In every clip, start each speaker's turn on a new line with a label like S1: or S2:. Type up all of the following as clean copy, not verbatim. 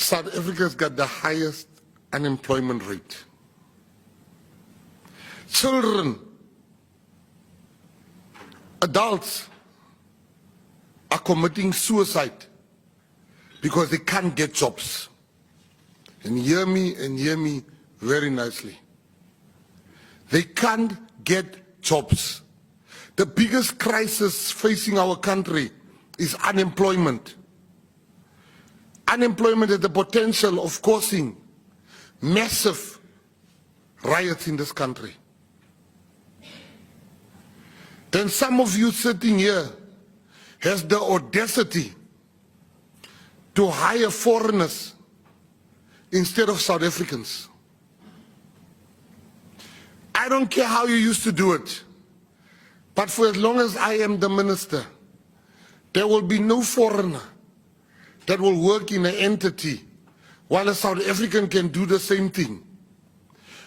S1: South Africa's got the highest unemployment rate. Children, adults are committing suicide because they can't get jobs. And hear me very nicely. They can't get jobs. The biggest crisis facing our country is unemployment. Unemployment has the potential of causing massive riots in this country. Then some of you sitting here has the audacity to hire foreigners instead of South Africans. I don't care how you used to do it, but for as long as I am the minister, there will be no foreigner that will work in an entity while a South African can do the same thing.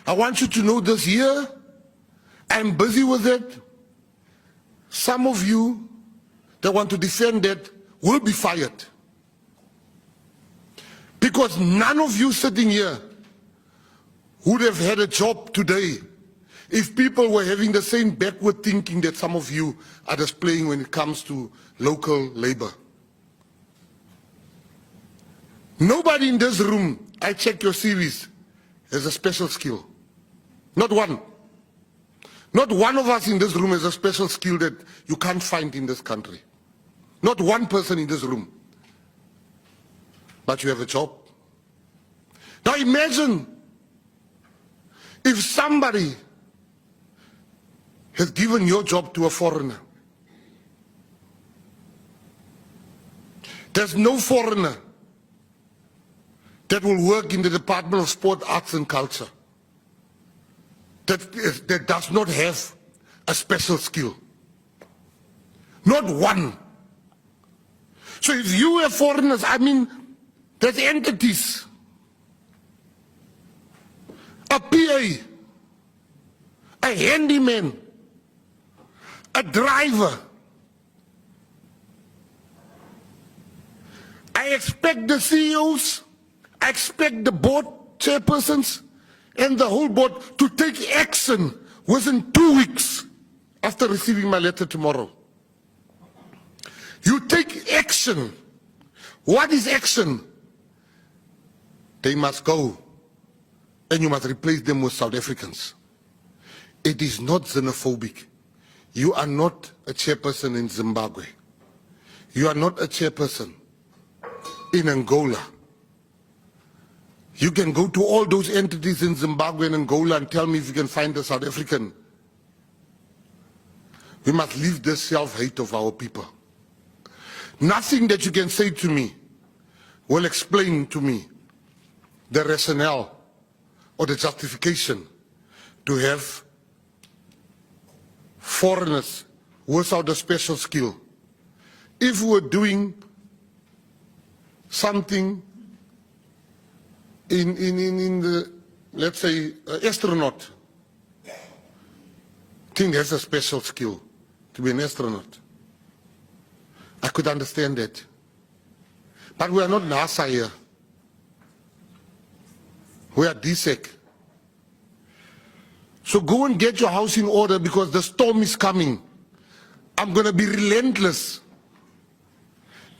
S1: I want you to know this year, I'm busy with it. Some of you that want to defend that will be fired. Because none of you sitting here would have had a job today if people were having the same backward thinking that some of you are displaying when it comes to local labor. Nobody in this room, I check your CVs, has a special skill. Not one. Not one of us in this room has a special skill that you can't find in this country. Not one person in this room. But you have a job. Now imagine if somebody has given your job to a foreigner. There's no foreigner that will work in the Department of Sport, Arts and Culture that does not have a special skill. Not one. So if you have foreigners, I mean, there's entities. A PA, a handyman, a driver. I expect the CEOs, I expect the board chairpersons and the whole board to take action within 2 weeks after receiving my letter tomorrow. You take action. What is action? They must go and you must replace them with South Africans. It is not xenophobic. You are not a chairperson in Zimbabwe. You are not a chairperson in Angola. You can go to all those entities in Zimbabwe and Angola and tell me if you can find a South African. We must leave this self-hate of our people. Nothing that you can say to me will explain to me the rationale or the justification to have foreigners without a special skill. If we were doing something in the, let's say, astronaut, I think there's a special skill to be an astronaut. I could understand that. But we are not NASA here. We are DSEC. So go and get your house in order because the storm is coming. I'm going to be relentless.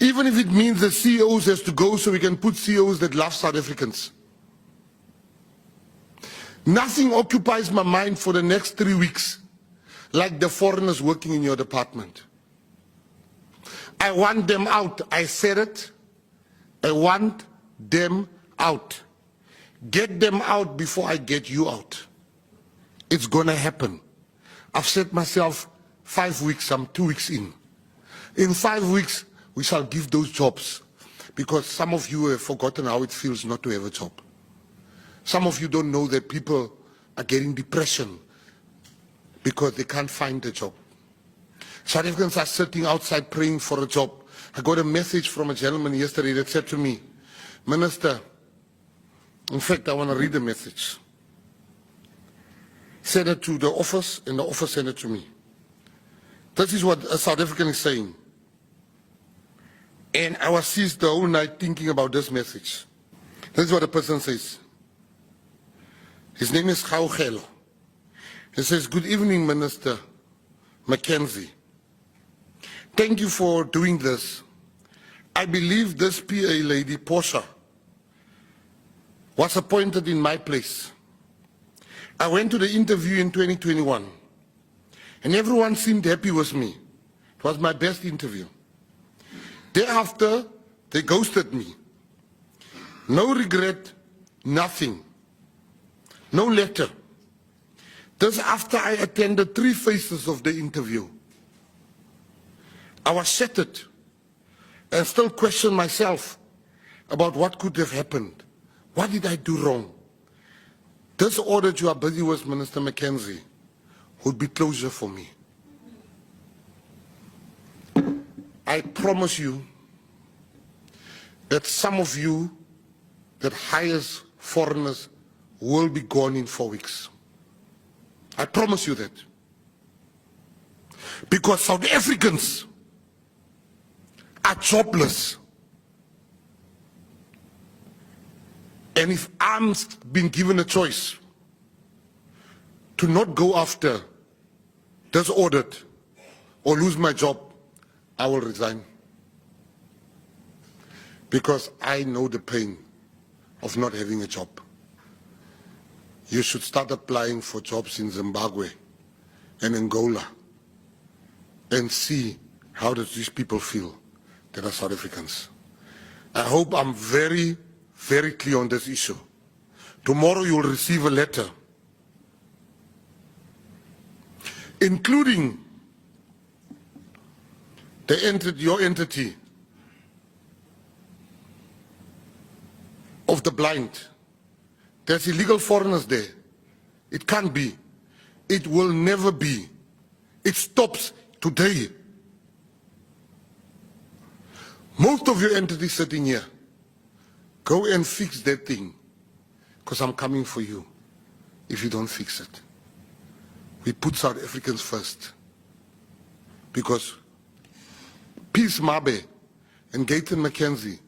S1: Even if it means the CEOs has to go so we can put CEOs that love South Africans. Nothing occupies my mind for the next 3 weeks like the foreigners working in your department. I want them out. I said it. I want them out. Get them out before I get you out. It's going to happen. I've set myself 5 weeks, I'm 2 weeks in. In 5 weeks, we shall give those jobs because some of you have forgotten how it feels not to have a job. Some of you don't know that people are getting depression because they can't find a job. South Africans are sitting outside praying for a job. I got a message from a gentleman yesterday that said to me, Minister, in fact, I want to read the message. Send it to the office and the office sent it to me. This is what a South African is saying. And I was seized the whole night thinking about this message. This is what the person says. His name is Gaugelo. He says, "Good evening, Minister McKenzie. Thank you for doing this. I believe this PA lady, Portia, was appointed in my place. I went to the interview in 2021, and everyone seemed happy with me. It was my best interview. Thereafter, they ghosted me. No regret, nothing. No letter. This after I attended 3 phases of the interview. I was shattered and still question myself about what could have happened. What did I do wrong? This audit you are busy with, Minister McKenzie, would be closure for me. I promise you that some of you that hires foreigners will be gone in 4 weeks. I promise you that. Because South Africans are jobless. And if I'm being given a choice to not go after this audit or lose my job, I will resign. Because I know the pain of not having a job. You should start applying for jobs in Zimbabwe and Angola and see how does these people feel that are South Africans. I hope I'm very, very clear on this issue. Tomorrow you will receive a letter including your entity of the blind. There's illegal foreigners there. It can't be. It will never be. It stops today. Most of your entities sitting here, go and fix that thing, because I'm coming for you if you don't fix it. We put South Africans first, because Peace Mabe and Gayton McKenzie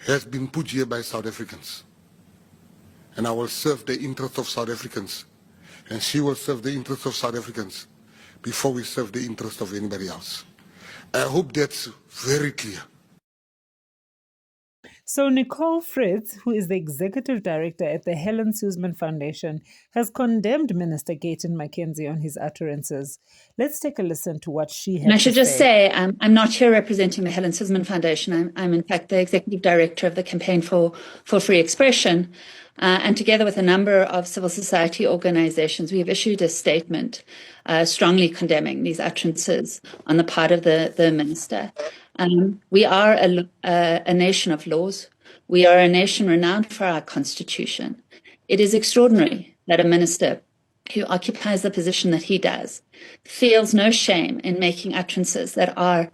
S1: has been put here by South Africans. And I will serve the interests of South Africans, and she will serve the interests of South Africans before we serve the interests of anybody else. I hope that's very clear.
S2: So Nicole Fritz, who is the executive director at the Helen Suzman Foundation, has condemned Minister Gayton McKenzie on his utterances. Let's take a listen to what she had to say.
S3: And I should just say, I'm not here representing the Helen Suzman Foundation. I'm in fact the executive director of the Campaign for Free Expression. And together with a number of civil society organizations, we have issued a statement strongly condemning these utterances on the part of the minister. We are a nation of laws. We are a nation renowned for our constitution. It is extraordinary that a minister who occupies the position that he does feels no shame in making utterances that are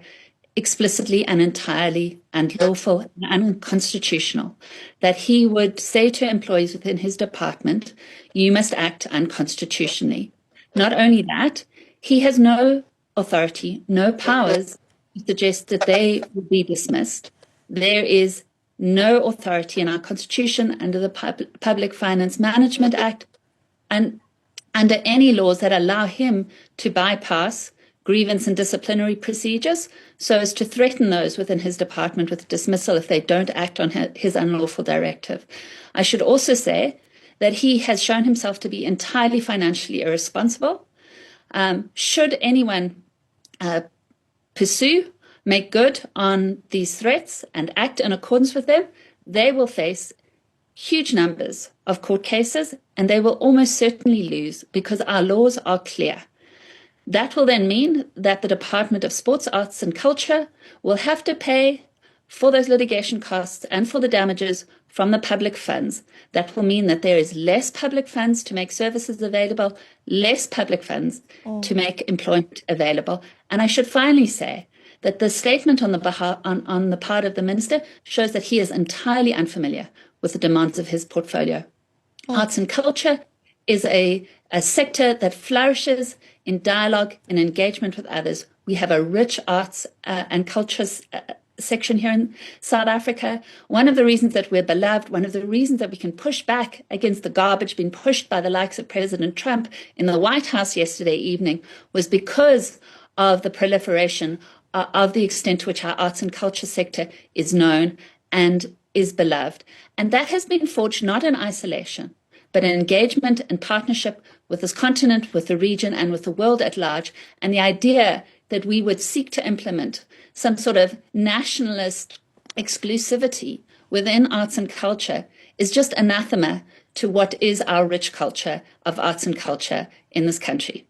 S3: explicitly and entirely unlawful and unconstitutional, that he would say to employees within his department, you must act unconstitutionally. Not only that, he has no authority, no powers to suggest that they would be dismissed. There is no authority in our constitution under the Public Finance Management Act and under any laws that allow him to bypass grievance and disciplinary procedures so as to threaten those within his department with dismissal if they don't act on his unlawful directive. I should also say that he has shown himself to be entirely financially irresponsible. Should anyone pursue, make good on these threats and act in accordance with them, they will face huge numbers of court cases and they will almost certainly lose because our laws are clear. That will then mean that the Department of Sports, Arts and Culture will have to pay for those litigation costs and for the damages from the public funds. That will mean that there is less public funds to make services available, less public funds to make employment available. And I should finally say that the statement on the part of the minister shows that he is entirely unfamiliar with the demands of his portfolio. Arts and culture is a sector that flourishes in dialogue and engagement with others. We have a rich arts and culture section here in South Africa. One of the reasons that we're beloved, one of the reasons that we can push back against the garbage being pushed by the likes of President Trump in the White House yesterday evening was because of the proliferation of the extent to which our arts and culture sector is known and is beloved. And that has been forged not in isolation, but in engagement and partnership with this continent, with the region, and with the world at large. And the idea that we would seek to implement some sort of nationalist exclusivity within arts and culture is just anathema to what is our rich culture of arts and culture in this country.